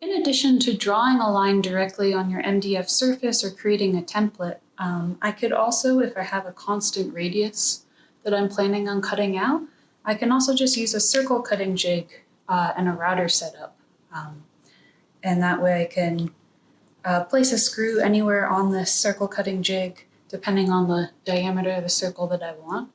In addition to drawing a line directly on your MDF surface or creating a template, I could also, if I have a constant radius that I'm planning on cutting out, I can also just use a circle cutting jig and a router setup. And that way I can place a screw anywhere on this circle cutting jig, depending on the diameter of the circle that I want,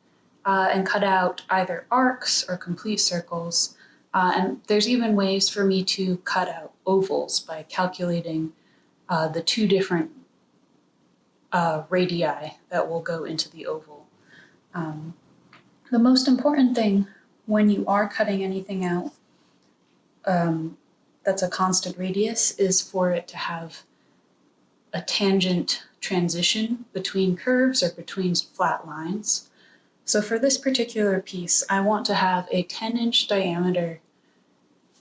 and cut out either arcs or complete circles. And there's even ways for me to cut out ovals by calculating the two different radii that will go into the oval. The most important thing when you are cutting anything out that's a constant radius is for it to have a tangent transition between curves or between flat lines. So for this particular piece, I want to have a 10-inch diameter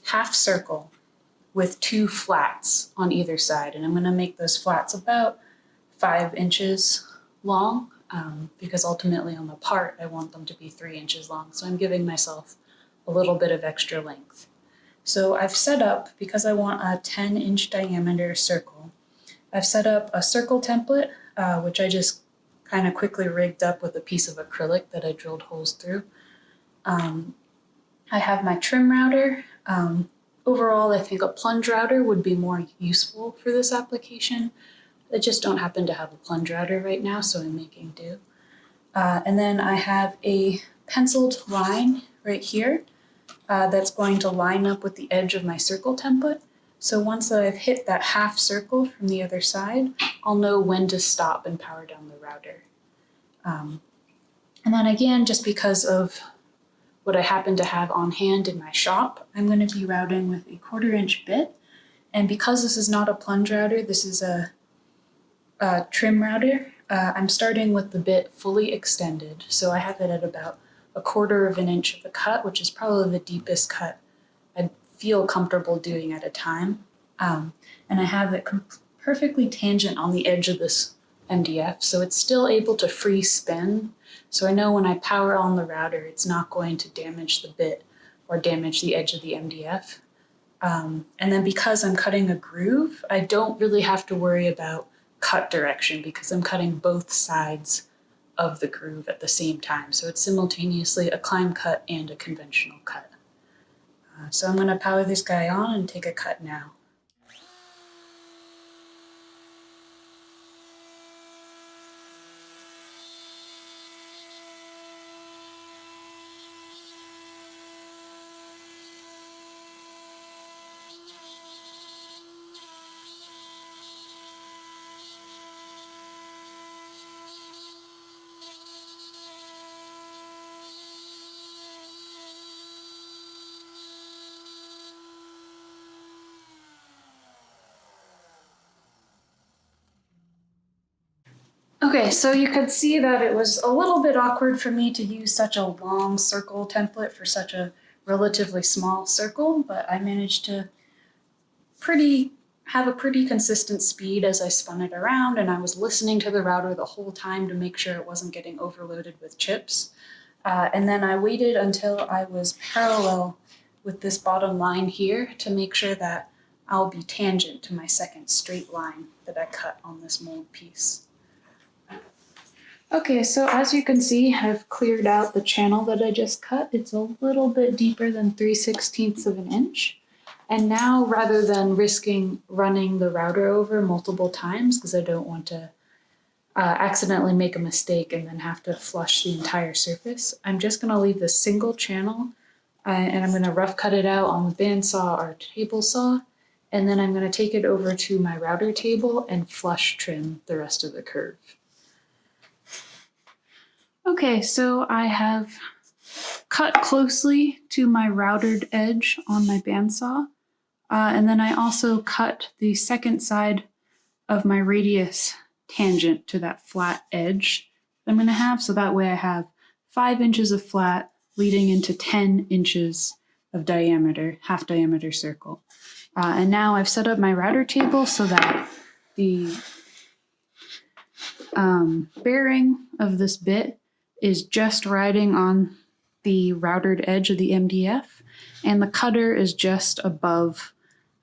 half circle with two flats on either side. And I'm going to make those flats about 5 inches long because ultimately on the part, I want them to be 3 inches long. So I'm giving myself a little bit of extra length. So I've set up, because I want a 10-inch diameter circle, I've set up a circle template, which I just kind of quickly rigged up with a piece of acrylic that I drilled holes through. I have my trim router. Overall, I think a plunge router would be more useful for this application. I just don't happen to have a plunge router right now, so I'm making do. And then I have a penciled line right here that's going to line up with the edge of my circle template. So once I've hit that half circle from the other side, I'll know when to stop and power down the router. And then again, just because of what I happen to have on hand in my shop, I'm going to be routing with a 1/4-inch bit. And because this is not a plunge router, this is a trim router, I'm starting with the bit fully extended. So I have it at about 1/4 of an inch of the cut, which is probably the deepest cut I feel comfortable doing at a time. And I have it perfectly tangent on the edge of this MDF, so it's still able to free spin. So I know when I power on the router, it's not going to damage the bit or damage the edge of the MDF. And then because I'm cutting a groove, I don't really have to worry about cut direction because I'm cutting both sides of the groove at the same time. So it's simultaneously a climb cut and a conventional cut. So I'm going to power this guy on and take a cut now. Okay, so you could see that it was a little bit awkward for me to use such a long circle template for such a relatively small circle, but I managed to have a pretty consistent speed as I spun it around, and I was listening to the router the whole time to make sure it wasn't getting overloaded with chips. And then I waited until I was parallel with this bottom line here to make sure that I'll be tangent to my second straight line that I cut on this mold piece. Okay, so as you can see, I've cleared out the channel that I just cut. It's a little bit deeper than 3/16 of an inch. And now, rather than risking running the router over multiple times, because I don't want to accidentally make a mistake and then have to flush the entire surface, I'm just going to leave this single channel and I'm going to rough cut it out on the bandsaw or table saw. And then I'm going to take it over to my router table and flush trim the rest of the curve. Okay, so I have cut closely to my routered edge on my bandsaw. And then I also cut the second side of my radius tangent to that flat edge that I'm going to have. So that way I have 5 inches of flat leading into 10 inches of diameter, half diameter circle. And now I've set up my router table so that the bearing of this bit is just riding on the routered edge of the MDF, and the cutter is just above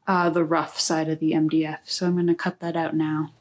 the rough side of the MDF. So I'm going to cut that out now.